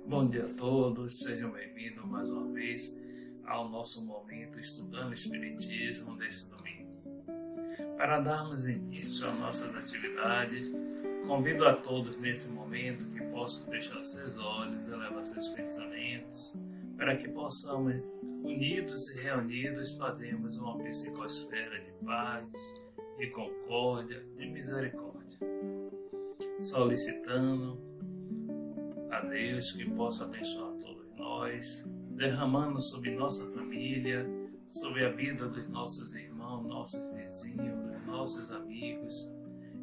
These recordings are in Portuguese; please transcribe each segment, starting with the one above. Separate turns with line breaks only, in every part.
Bom dia a todos, sejam bem-vindos mais uma vez ao nosso momento estudando Espiritismo desse domingo. Para darmos início às nossas atividades, convido a todos nesse momento que possam fechar seus olhos, elevar seus pensamentos, para que possamos, unidos e reunidos, fazermos uma psicosfera de paz, de concórdia, de misericórdia, solicitando a Deus que possa abençoar todos nós, derramando sobre nossa família, sobre a vida dos nossos irmãos, nossos vizinhos, dos nossos amigos,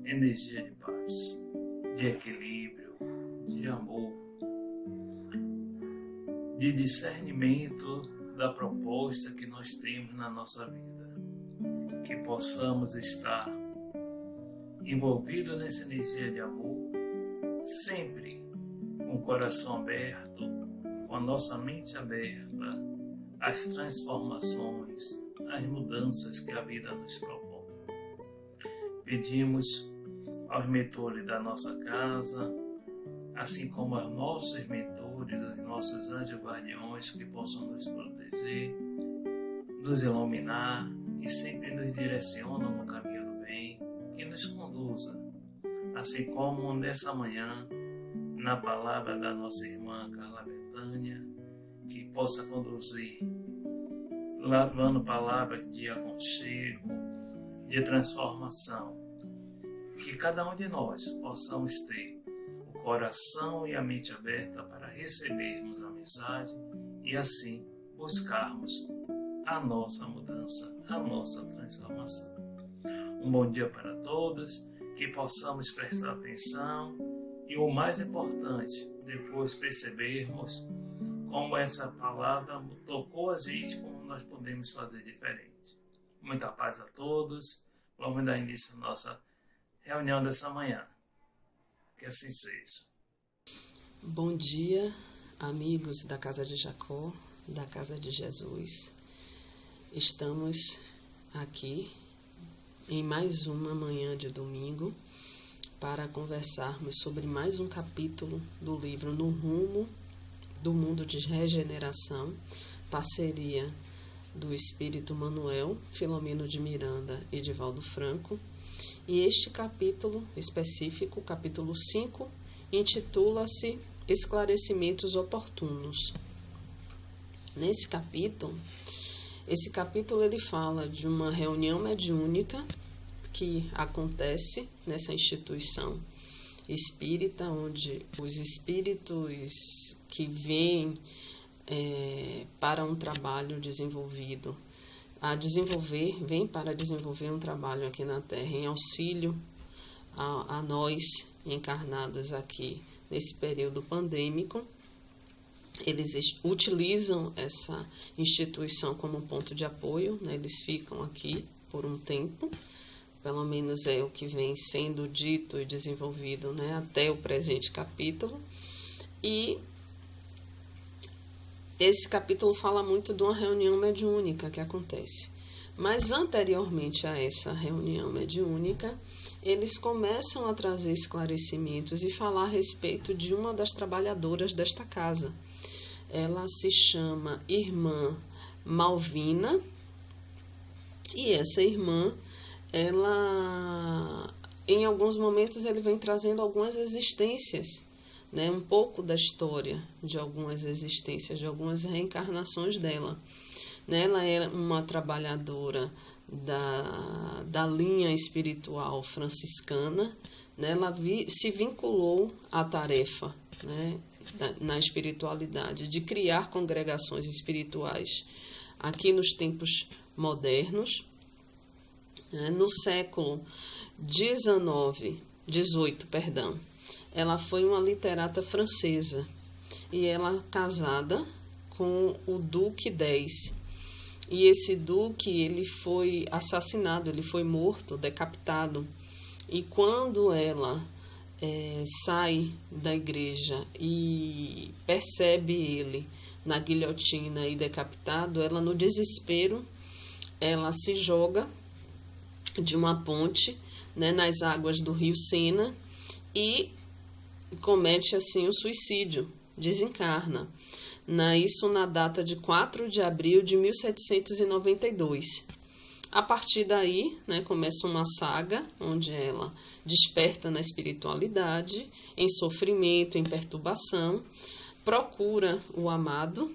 energia de paz, de equilíbrio, de amor, de discernimento da proposta que nós temos na nossa vida, que possamos estar envolvidos nessa energia de amor, sempre com o coração aberto, com a nossa mente aberta às transformações, às mudanças que a vida nos propõe. Pedimos aos mentores da nossa casa, assim como aos nossos mentores, aos nossos anjos guardiões, que possam nos proteger, nos iluminar e sempre nos direcionam no caminho do bem, que nos conduza, assim como nessa manhã, na palavra da nossa irmã Carla Betânia, que possa conduzir, levando palavras de aconchego, de transformação, que cada um de nós possamos ter o coração e a mente aberta para recebermos a mensagem e assim buscarmos a nossa mudança, a nossa transformação. Um bom dia para todos, que possamos prestar atenção e o mais importante, depois percebermos como essa palavra tocou a gente, como nós podemos fazer diferente. Muita paz a todos. Vamos dar início à nossa reunião dessa manhã. Que assim seja.
Bom dia, amigos da Casa de Jacó, da Casa de Jesus. Estamos aqui em mais uma manhã de domingo para conversarmos sobre mais um capítulo do livro No Rumo do Mundo de Regeneração, parceria do Espírito Manuel, Filomeno de Miranda e Divaldo Franco. E este capítulo específico, capítulo 5, intitula-se Esclarecimentos Oportunos. Esse capítulo ele fala de uma reunião mediúnica que acontece nessa instituição espírita, onde os espíritos que vêm para um trabalho desenvolvido, vêm para desenvolver um trabalho aqui na Terra em auxílio a nós encarnados aqui nesse período pandêmico. Eles utilizam essa instituição como ponto de apoio, né? Eles ficam aqui por um tempo, pelo menos é o que vem sendo dito e desenvolvido, né, até o presente capítulo. E esse capítulo fala muito de uma reunião mediúnica que acontece. Mas anteriormente a essa reunião mediúnica, eles começam a trazer esclarecimentos e falar a respeito de uma das trabalhadoras desta casa. Ela se chama Irmã Malvina, e essa irmã, ela, em alguns momentos, ele vem trazendo algumas existências, né, um pouco da história de algumas existências, de algumas reencarnações dela. Né, ela é uma trabalhadora da linha espiritual franciscana, né, ela se vinculou à tarefa, né, na espiritualidade, de criar congregações espirituais aqui nos tempos modernos. No século XVIII, ela foi uma literata francesa e ela casada com o Duque X. E esse Duque, ele foi assassinado, ele foi morto, decapitado. E quando ela sai da igreja e percebe ele na guilhotina e decapitado, ela, no desespero, ela se joga de uma ponte, né, nas águas do rio Sena, e comete assim o suicídio, desencarna. Isso na data de 4 de abril de 1792. A partir daí, começa uma saga onde ela desperta na espiritualidade, em sofrimento, em perturbação, procura o amado,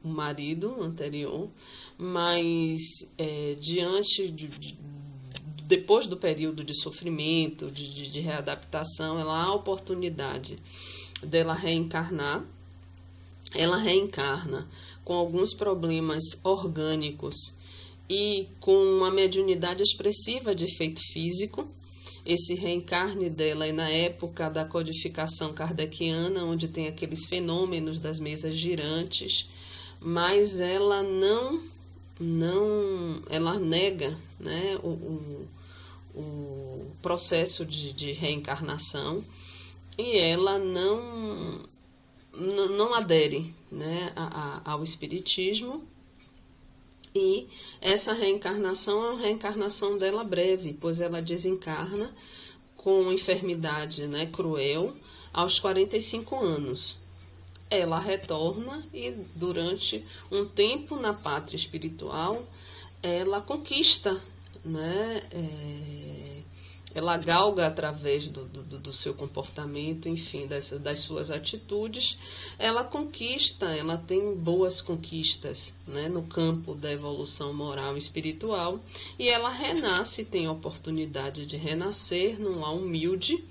um marido anterior, mas depois do período de sofrimento, de readaptação, ela há a oportunidade dela reencarnar. Ela reencarna com alguns problemas orgânicos e com uma mediunidade expressiva de efeito físico. Esse reencarne dela é na época da codificação kardeciana, onde tem aqueles fenômenos das mesas girantes, mas ela ela nega, o processo de reencarnação, e ela não adere, ao espiritismo. E essa reencarnação é uma reencarnação dela breve, pois ela desencarna com enfermidade, cruel aos 45 anos. Ela retorna e durante um tempo na pátria espiritual ela conquista, ela galga através do seu comportamento, enfim, das suas atitudes, ela conquista, ela tem boas conquistas, no campo da evolução moral e espiritual, e ela renasce, tem a oportunidade de renascer num lar humilde,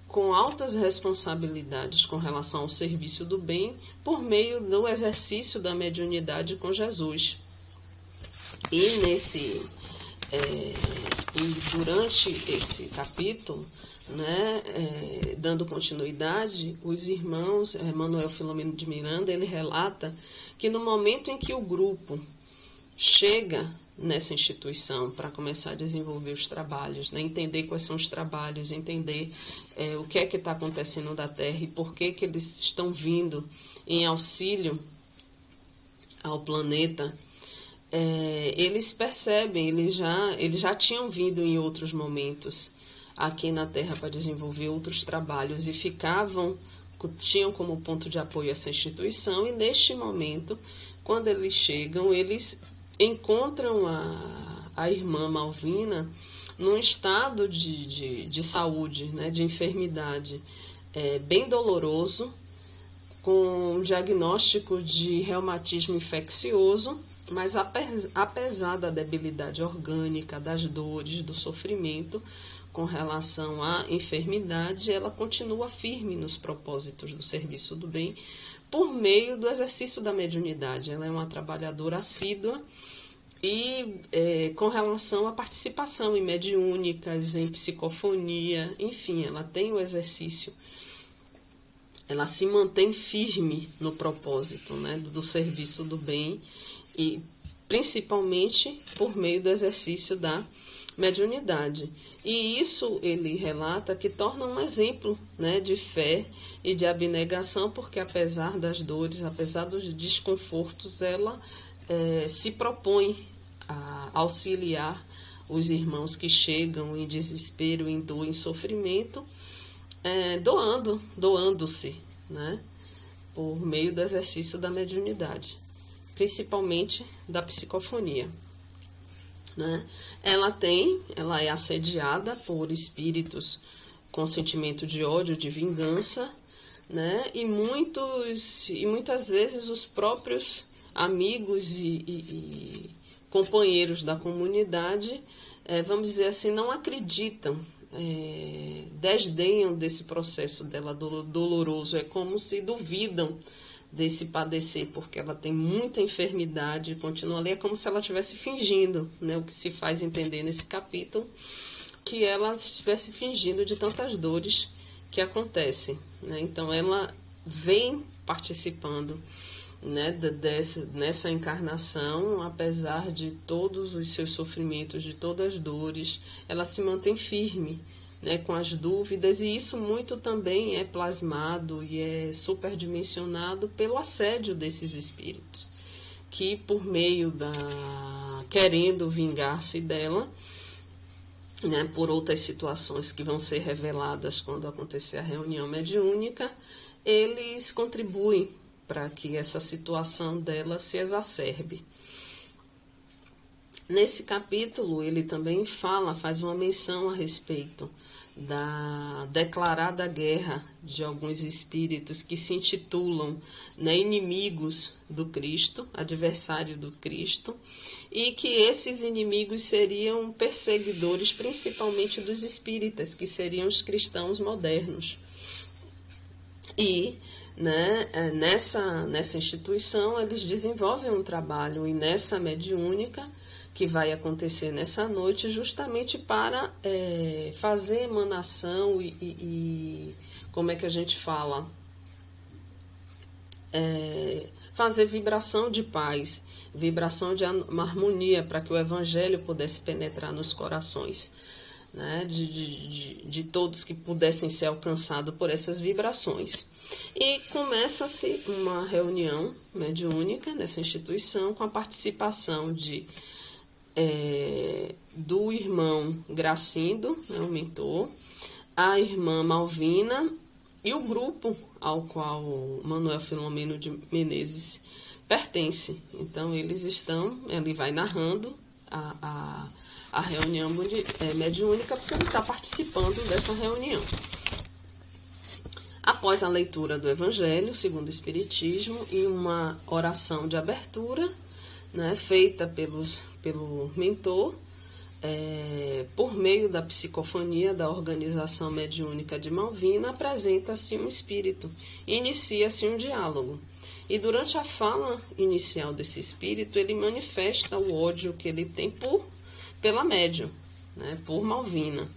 com altas responsabilidades com relação ao serviço do bem, por meio do exercício da mediunidade com Jesus. E durante esse capítulo, dando continuidade, os irmãos, Manuel Filomeno de Miranda, ele relata que no momento em que o grupo chega nessa instituição para começar a desenvolver os trabalhos, entender quais são os trabalhos, entender o que é que está acontecendo na Terra e por que eles estão vindo em auxílio ao planeta, eles percebem, eles já tinham vindo em outros momentos aqui na Terra para desenvolver outros trabalhos e tinham como ponto de apoio essa instituição, e neste momento, quando eles chegam, eles encontram a irmã Malvina num estado de saúde, de enfermidade bem doloroso, com um diagnóstico de reumatismo infeccioso, mas apesar da debilidade orgânica, das dores, do sofrimento com relação à enfermidade, ela continua firme nos propósitos do serviço do bem por meio do exercício da mediunidade. Ela é uma trabalhadora assídua e com relação à participação em mediúnicas, em psicofonia, enfim, ela tem o exercício. Ela se mantém firme no propósito, do serviço do bem, e principalmente por meio do exercício da mediunidade. E isso ele relata que torna um exemplo, de fé e de abnegação, porque apesar das dores, apesar dos desconfortos, ela se propõe a auxiliar os irmãos que chegam em desespero, em dor, em sofrimento, doando-se, por meio do exercício da mediunidade, principalmente da psicofonia. Ela é assediada por espíritos com sentimento de ódio, de vingança, e muitas vezes os próprios amigos e companheiros da comunidade, vamos dizer assim, não acreditam, desdenham desse processo dela doloroso, é como se duvidam desse padecer, porque ela tem muita enfermidade, continua ali, é como se ela estivesse fingindo, o que se faz entender nesse capítulo, que ela estivesse fingindo de tantas dores que acontecem, Então ela vem participando, nessa encarnação, apesar de todos os seus sofrimentos, de todas as dores, ela se mantém firme, com as dúvidas, e isso muito também é plasmado e é superdimensionado pelo assédio desses espíritos, que por meio querendo vingar-se dela, né, por outras situações que vão ser reveladas quando acontecer a reunião mediúnica, eles contribuem para que essa situação dela se exacerbe. Nesse capítulo, ele também faz uma menção a respeito da declarada guerra de alguns espíritos que se intitulam, né, inimigos do Cristo, adversário do Cristo, e que esses inimigos seriam perseguidores principalmente dos espíritas, que seriam os cristãos modernos. E, né, nessa instituição eles desenvolvem um trabalho, e nessa mediúnica que vai acontecer nessa noite, justamente para fazer emanação e como é que a gente fala? Fazer vibração de paz, vibração de uma harmonia, para que o Evangelho pudesse penetrar nos corações, né, de todos que pudessem ser alcançados por essas vibrações. E começa-se uma reunião mediúnica nessa instituição, com a participação do irmão Gracindo, né, o mentor, a irmã Malvina e o grupo ao qual Manuel Filomeno de Menezes pertence. Então, ele vai narrando a reunião mediúnica, porque ele está participando dessa reunião. Após a leitura do Evangelho segundo o Espiritismo e uma oração de abertura, né, feita pelo mentor, por meio da psicofonia da Organização Mediúnica de Malvina, apresenta-se um espírito e inicia-se um diálogo. E durante a fala inicial desse espírito, ele manifesta o ódio que ele tem pela médium, né, por Malvina,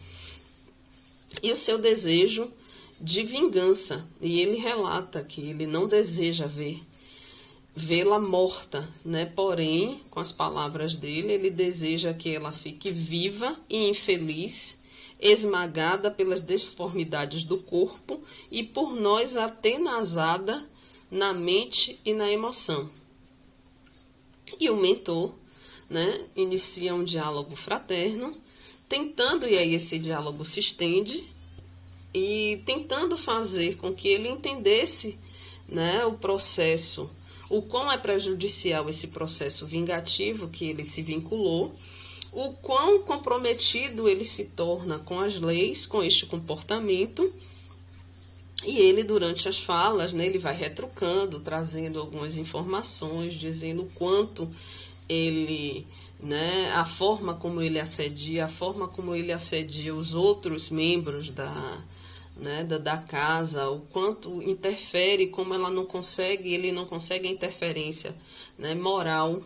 e o seu desejo de vingança. E ele relata que ele não deseja vê-la morta, né? Porém, com as palavras dele, ele deseja que ela fique viva e infeliz, esmagada pelas deformidades do corpo e por nós atenazada na mente e na emoção. E o mentor, né, inicia um diálogo fraterno, tentando, e aí esse diálogo se estende, e tentando fazer com que ele entendesse, né, o processo, o quão é prejudicial esse processo vingativo que ele se vinculou, o quão comprometido ele se torna com as leis, com este comportamento. E ele, durante as falas, né, ele vai retrucando, trazendo algumas informações, dizendo o quanto ele, né, a forma como ele assedia, os outros membros da casa, o quanto interfere, como ele não consegue a interferência, né, moral,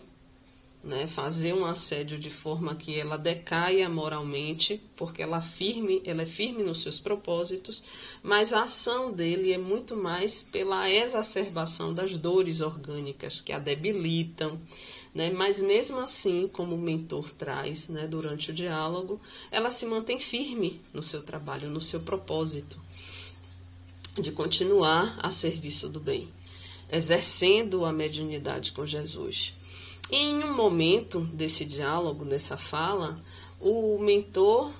né, fazer um assédio de forma que ela decaia moralmente, porque ela é firme nos seus propósitos, mas a ação dele é muito mais pela exacerbação das dores orgânicas que a debilitam, né, mas mesmo assim, como o mentor traz, né, durante o diálogo, ela se mantém firme no seu trabalho, no seu propósito de continuar a serviço do bem, exercendo a mediunidade com Jesus. E em um momento desse diálogo, dessa fala, o mentor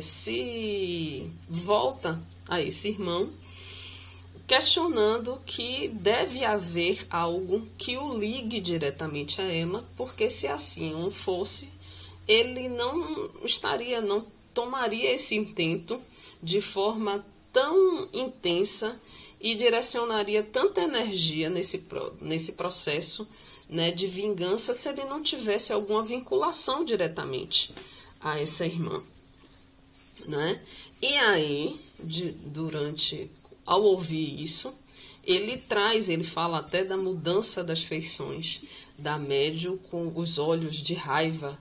se volta a esse irmão, questionando que deve haver algo que o ligue diretamente a ela, porque se assim não fosse, ele não tomaria esse intento de forma tão intensa e direcionaria tanta energia nesse processo, né, de vingança, se ele não tivesse alguma vinculação diretamente a essa irmã, né? E aí, ao ouvir isso, ele fala até da mudança das feições da médium, com os olhos de raiva,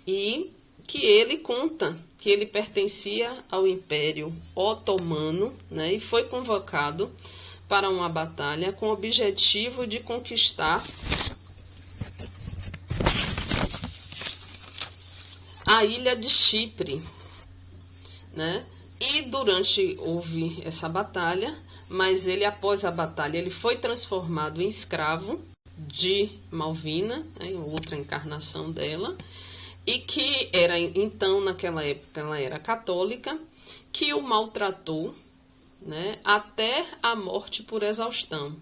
e que ele conta que ele pertencia ao Império Otomano, né, e foi convocado para uma batalha com o objetivo de conquistar a ilha de Chipre, né? E houve essa batalha, mas após a batalha, ele foi transformado em escravo de Malvina, né, outra encarnação dela, e que era, então, naquela época, ela era católica, que o maltratou, né, até a morte por exaustão.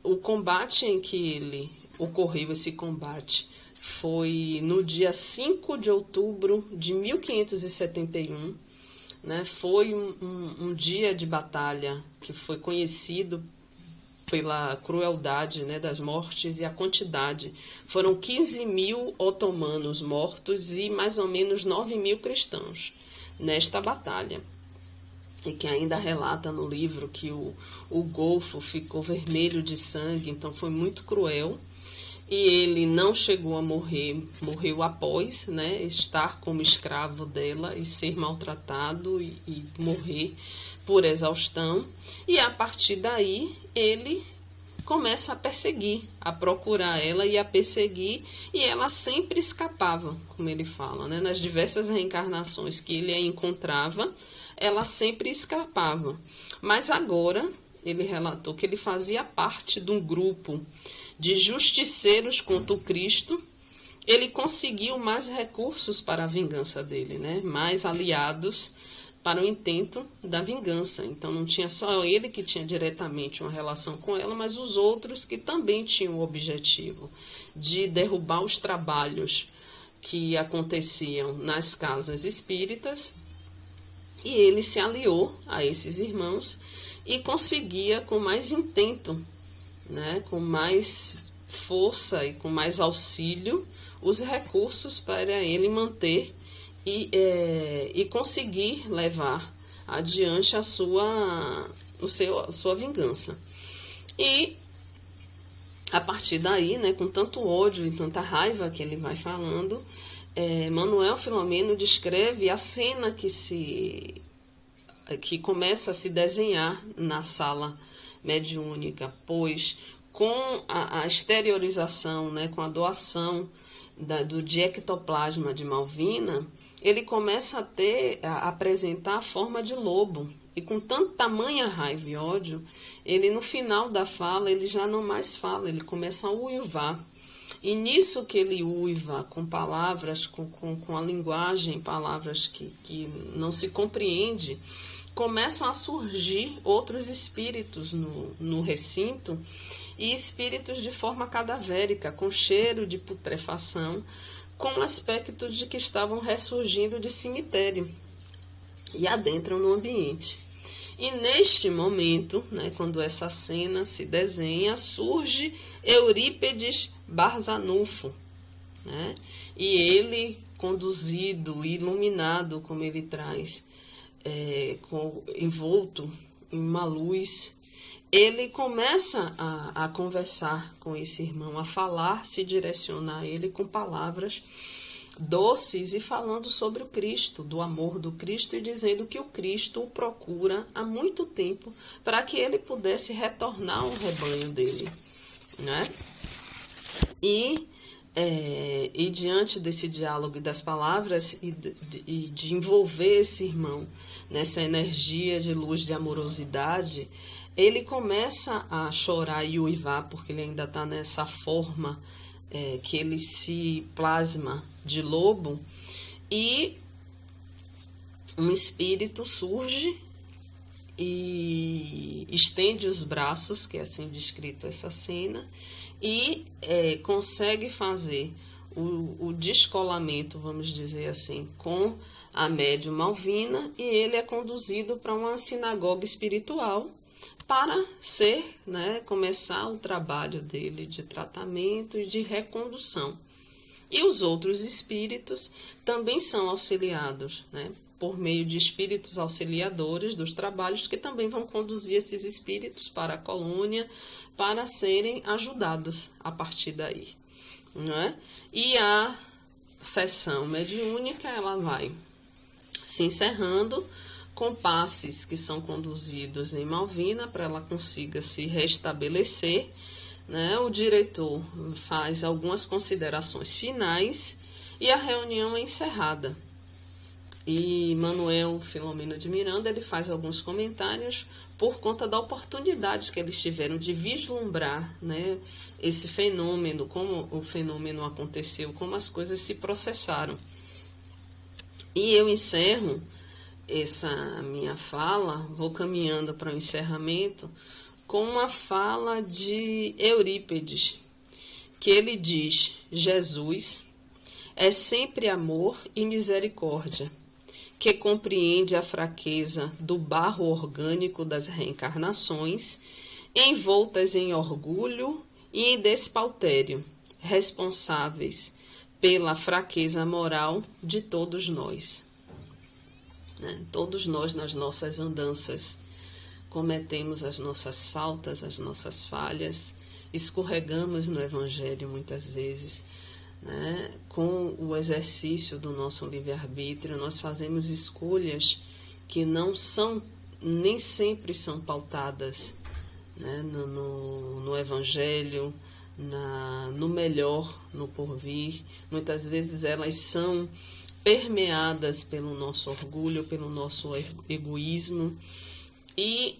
O combate em que ele ocorreu, esse combate, foi no dia 5 de outubro de 1571, né? Foi um dia de batalha que foi conhecido pela crueldade, né, das mortes e a quantidade. Foram 15 mil otomanos mortos e mais ou menos 9 mil cristãos nesta batalha. E que ainda relata no livro que o golfo ficou vermelho de sangue, então foi muito cruel. E ele não chegou a morrer, morreu após, né, estar como escravo dela e ser maltratado e morrer por exaustão. E a partir daí ele começa a perseguir, a procurar ela e a perseguir, e ela sempre escapava, como ele fala, né? Nas diversas reencarnações que ele a encontrava, ela sempre escapava. Mas agora ele relatou que ele fazia parte de um grupo de justiceiros contra o Cristo. Ele conseguiu mais recursos para a vingança dele, né? Mais aliados para o intento da vingança. Então não tinha só ele que tinha diretamente uma relação com ela, mas os outros que também tinham o objetivo de derrubar os trabalhos que aconteciam nas casas espíritas. E ele se aliou a esses irmãos e conseguia com mais intento, né, com mais força e com mais auxílio, os recursos para ele manter e conseguir levar adiante a sua vingança. E a partir daí, né, com tanto ódio e tanta raiva que ele vai falando, Manuel Filomeno descreve a cena que começa a se desenhar na sala mediúnica, pois com a exteriorização, né, com a doação do diectoplasma de Malvina, ele começa a apresentar a forma de lobo. E com tamanha raiva e ódio, ele no final da fala, ele já não mais fala, ele começa a uivar. E nisso que ele uiva, com palavras, com a linguagem, palavras que não se compreende, começam a surgir outros espíritos no recinto, e espíritos de forma cadavérica, com cheiro de putrefação, com aspecto de que estavam ressurgindo de cemitério, e adentram no ambiente. E neste momento, né, quando essa cena se desenha, surge Eurípedes Barzanufo, né? E ele, conduzido, iluminado, como ele traz, envolto em uma luz, ele começa a conversar com esse irmão, a falar, se direcionar a ele com palavras doces e falando sobre o Cristo, do amor do Cristo, e dizendo que o Cristo o procura há muito tempo para que ele pudesse retornar ao rebanho dele, né? E diante desse diálogo e das palavras e de envolver esse irmão nessa energia de luz, de amorosidade, ele começa a chorar e uivar, porque ele ainda está nessa forma que ele se plasma de lobo, e um espírito surge e estende os braços, que é assim descrito essa cena, e consegue fazer o descolamento, vamos dizer assim, com a médium Malvina, e ele é conduzido para uma sinagoga espiritual para começar o trabalho dele de tratamento e de recondução. E os outros espíritos também são auxiliados, né, por meio de espíritos auxiliadores dos trabalhos, que também vão conduzir esses espíritos para a colônia, para serem ajudados a partir daí, não é? E a sessão mediúnica, ela vai se encerrando com passes que são conduzidos em Malvina para ela consiga se restabelecer, né? O diretor faz algumas considerações finais e a reunião é encerrada. E Manuel Filomeno de Miranda, ele faz alguns comentários, por conta da oportunidade que eles tiveram de vislumbrar, né, esse fenômeno, como o fenômeno aconteceu, como as coisas se processaram. E eu encerro essa minha fala, vou caminhando para o encerramento, com uma fala de Eurípides, que ele diz: Jesus é sempre amor e misericórdia, que compreende a fraqueza do barro orgânico das reencarnações, envoltas em orgulho e em despautério, responsáveis pela fraqueza moral de todos nós. Todos nós, nas nossas andanças, cometemos as nossas faltas, as nossas falhas, escorregamos no Evangelho muitas vezes. Com o exercício do nosso livre-arbítrio, nós fazemos escolhas que não são, nem sempre são pautadas, no Evangelho, no melhor, no porvir. Muitas vezes elas são permeadas pelo nosso orgulho, pelo nosso egoísmo, e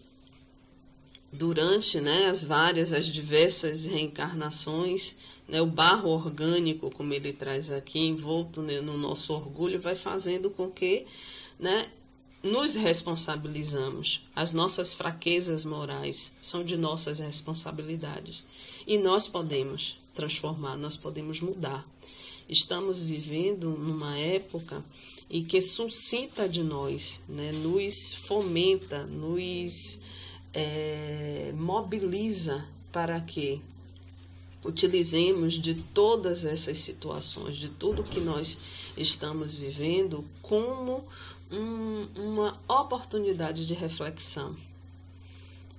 durante as diversas reencarnações, o barro orgânico, como ele traz aqui, envolto no nosso orgulho, vai fazendo com que nos responsabilizamos. As nossas fraquezas morais são de nossas responsabilidades. E nós podemos transformar, nós podemos mudar. Estamos vivendo numa época em que suscita de nós, nos fomenta, nos mobiliza para que utilizemos de todas essas situações, de tudo que nós estamos vivendo, como uma oportunidade de reflexão,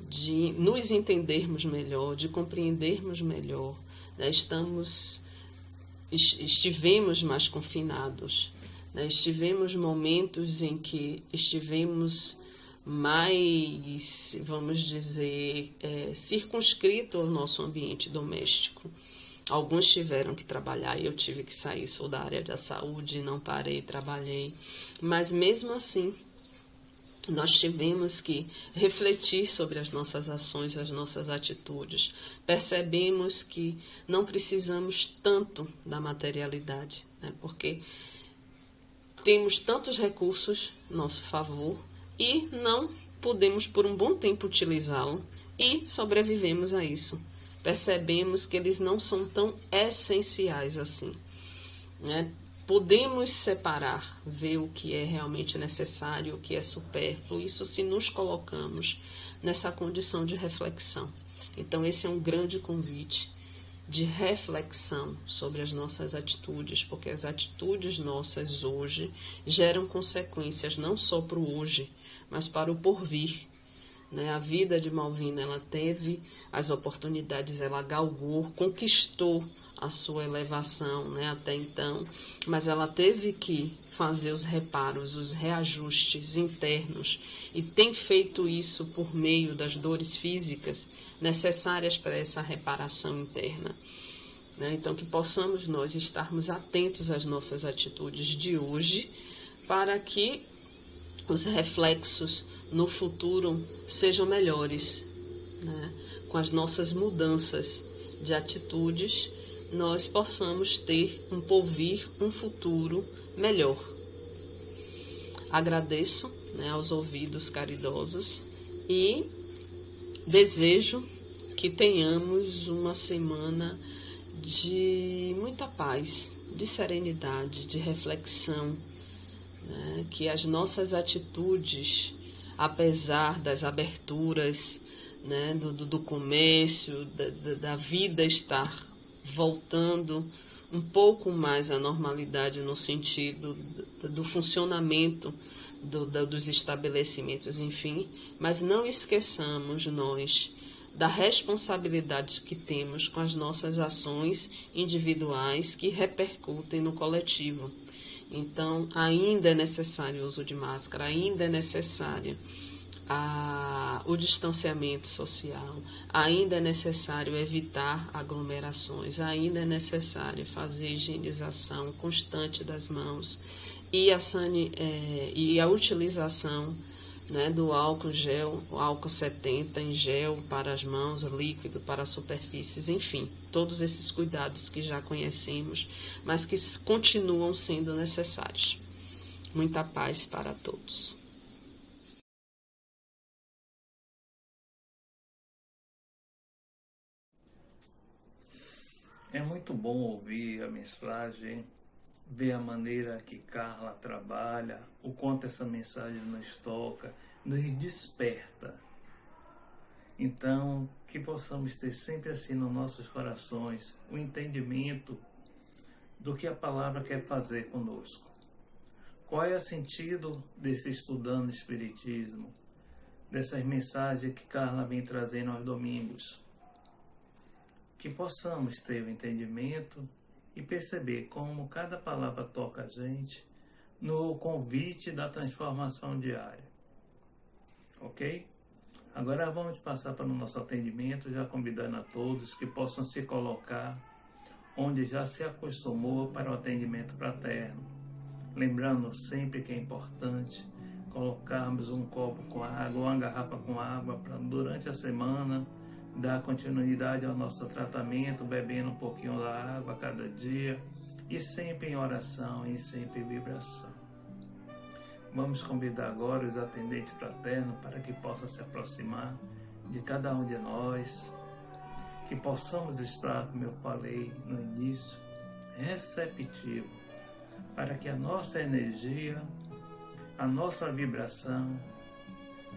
de nos entendermos melhor, de compreendermos melhor. Estivemos mais confinados, estivemos momentos em que estivemos mais, vamos dizer, circunscrito ao nosso ambiente doméstico. Alguns tiveram que trabalhar e eu tive que sair, sou da área da saúde, não parei, trabalhei. Mas mesmo assim, nós tivemos que refletir sobre as nossas ações, as nossas atitudes. Percebemos que não precisamos tanto da materialidade, porque temos tantos recursos a nosso favor e não podemos por um bom tempo utilizá-lo e sobrevivemos a isso. Percebemos que eles não são tão essenciais assim. Podemos separar, ver o que é realmente necessário, o que é supérfluo, isso se nos colocamos nessa condição de reflexão. Então esse é um grande convite de reflexão sobre as nossas atitudes, porque as atitudes nossas hoje geram consequências não só para o hoje, mas para o porvir. A vida de Malvina, ela teve as oportunidades, ela galgou, conquistou a sua elevação, até então, mas ela teve que fazer os reparos, os reajustes internos, e tem feito isso por meio das dores físicas necessárias para essa reparação interna. Então, que possamos nós estarmos atentos às nossas atitudes de hoje, para que os reflexos no futuro sejam melhores. Com as nossas mudanças de atitudes, nós possamos ter um porvir, um futuro melhor. Agradeço aos ouvidos caridosos e desejo que tenhamos uma semana de muita paz, de serenidade, de reflexão, que as nossas atitudes, apesar das aberturas, do comércio, da vida estar voltando um pouco mais à normalidade no sentido do funcionamento dos estabelecimentos, enfim, mas não esqueçamos nós da responsabilidade que temos com as nossas ações individuais que repercutem no coletivo. Então, ainda é necessário o uso de máscara, ainda é necessário o distanciamento social, ainda é necessário evitar aglomerações, ainda é necessário fazer higienização constante das mãos e a utilização né, do álcool gel, o álcool 70 em gel para as mãos, líquido para as superfícies, enfim, todos esses cuidados que já conhecemos, mas que continuam sendo necessários. Muita paz para todos.
É muito bom ouvir a mensagem, ver a maneira que Carla trabalha, o quanto essa mensagem nos toca, nos desperta. Então, que possamos ter sempre assim nos nossos corações o entendimento do que a palavra quer fazer conosco. Qual é o sentido desse estudando Espiritismo, dessas mensagens que Carla vem trazendo aos domingos? Que possamos ter o entendimento e perceber como cada palavra toca a gente no convite da transformação diária. Ok? Agora vamos passar para o nosso atendimento, já convidando a todos que possam se colocar onde já se acostumou para o atendimento fraterno. Lembrando sempre que é importante colocarmos um copo com água, uma garrafa com água, para durante a semana dar continuidade ao nosso tratamento, bebendo um pouquinho da água a cada dia e sempre em oração e sempre em vibração. Vamos convidar agora os atendentes fraternos para que possam se aproximar de cada um de nós, que possamos estar, como eu falei no início, receptivo, para que a nossa energia, a nossa vibração,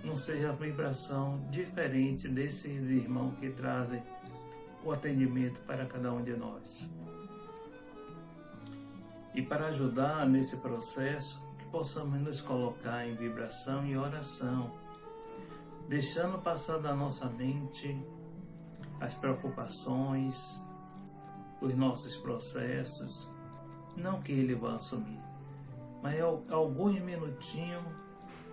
não seja vibração diferente desses irmãos que trazem o atendimento para cada um de nós. E para ajudar nesse processo, que possamos nos colocar em vibração e oração, deixando passar da nossa mente as preocupações, os nossos processos, não que ele vá assumir, mas alguns minutinhos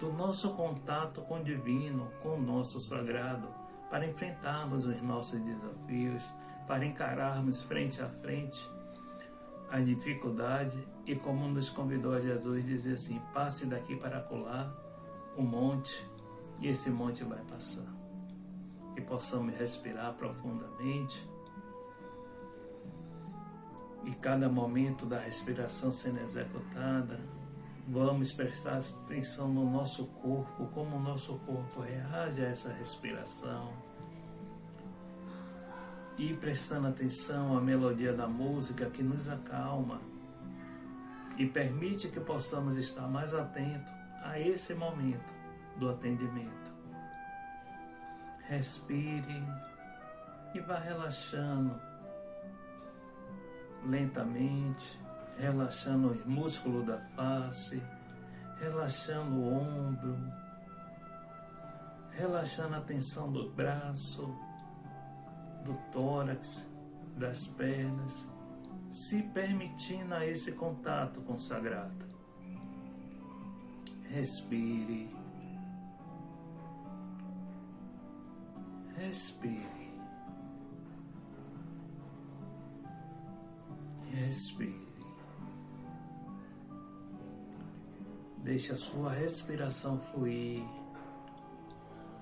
do nosso contato com o divino, com o nosso sagrado, para enfrentarmos os nossos desafios, para encararmos frente a frente as dificuldades e, como nos convidou a Jesus, dizer assim: passe daqui para acolá o monte, e esse monte vai passar. Que possamos respirar profundamente e cada momento da respiração sendo executada, vamos prestar atenção no nosso corpo, como o nosso corpo reage a essa respiração, e prestando atenção à melodia da música que nos acalma e permite que possamos estar mais atentos a esse momento do atendimento. Respire e vá relaxando lentamente, relaxando os músculos da face, relaxando o ombro, relaxando a tensão do braço, do tórax, das pernas, se permitindo a esse contato com o sagrado. Respire. Respire. Respire. Deixe a sua respiração fluir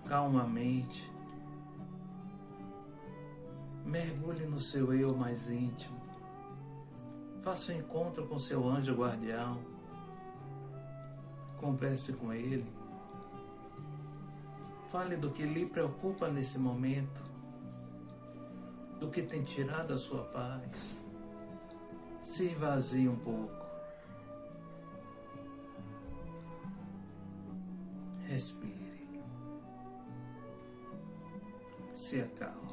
calmamente. Mergulhe no seu eu mais íntimo. Faça um encontro com seu anjo guardião. Converse com ele. Fale do que lhe preocupa nesse momento, do que tem tirado a sua paz. Se esvazie um pouco. Respire. Se acalme.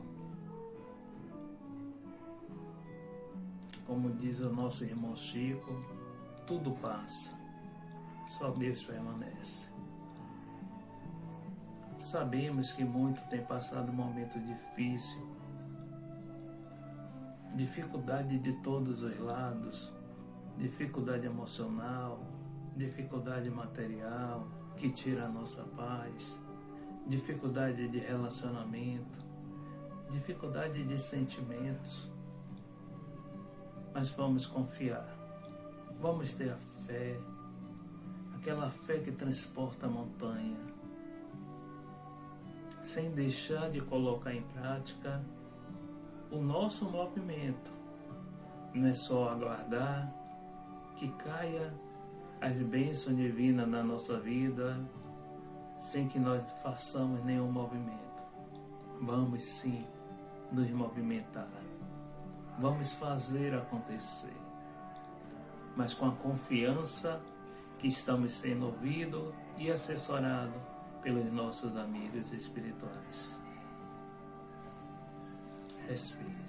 Como diz o nosso irmão Chico, tudo passa, só Deus permanece. Sabemos que muito tem passado um momento difícil, dificuldade de todos os lados, dificuldade emocional, dificuldade material que tira a nossa paz, dificuldade de relacionamento, dificuldade de sentimentos. Mas vamos confiar, vamos ter a fé, aquela fé que transporta a montanha, sem deixar de colocar em prática o nosso movimento. Não é só aguardar que caia as bênçãos divinas na nossa vida sem que nós façamos nenhum movimento. Vamos sim nos movimentar. Vamos fazer acontecer. Mas com a confiança que estamos sendo ouvidos e assessorados pelos nossos amigos espirituais. Respire.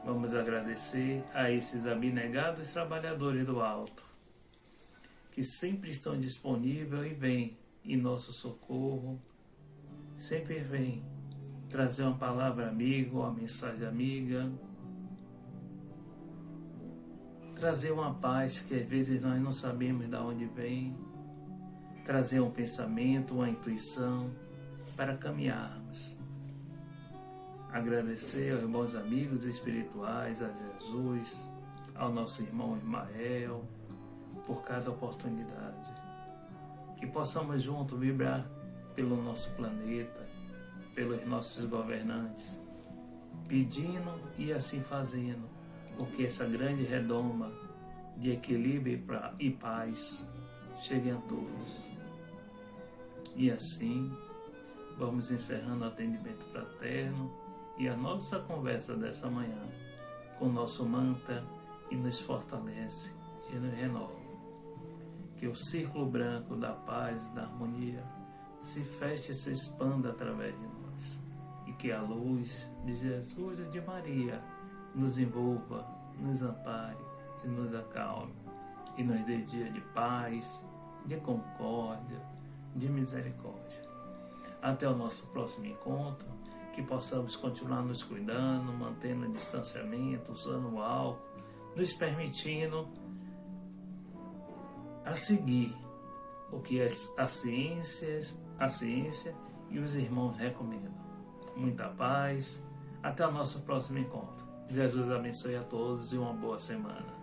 Vamos agradecer a esses abnegados trabalhadores do alto, que sempre estão disponíveis e vêm em nosso socorro, sempre vêm trazer uma palavra amiga, uma mensagem amiga, trazer uma paz que às vezes nós não sabemos de onde vem, trazer um pensamento, uma intuição para caminharmos. Agradecer aos bons amigos espirituais, a Jesus, ao nosso irmão Ismael, por cada oportunidade. Que possamos juntos vibrar pelo nosso planeta, pelos nossos governantes, pedindo e assim fazendo, porque essa grande redoma de equilíbrio e paz chegue a todos. E assim, vamos encerrando o atendimento fraterno e a nossa conversa dessa manhã com o nosso mantra que nos fortalece e nos renova. Que o círculo branco da paz e da harmonia se feche e se expanda através de nós. E que a luz de Jesus e de Maria nos envolva, nos ampare e nos acalme. E nos dê dia de paz, de concórdia, de misericórdia. Até o nosso próximo encontro. Que possamos continuar nos cuidando, mantendo o distanciamento, usando o álcool, nos permitindo a seguir o que a ciência e os irmãos recomendam. Muita paz, até o nosso próximo encontro. Jesus abençoe a todos e uma boa semana.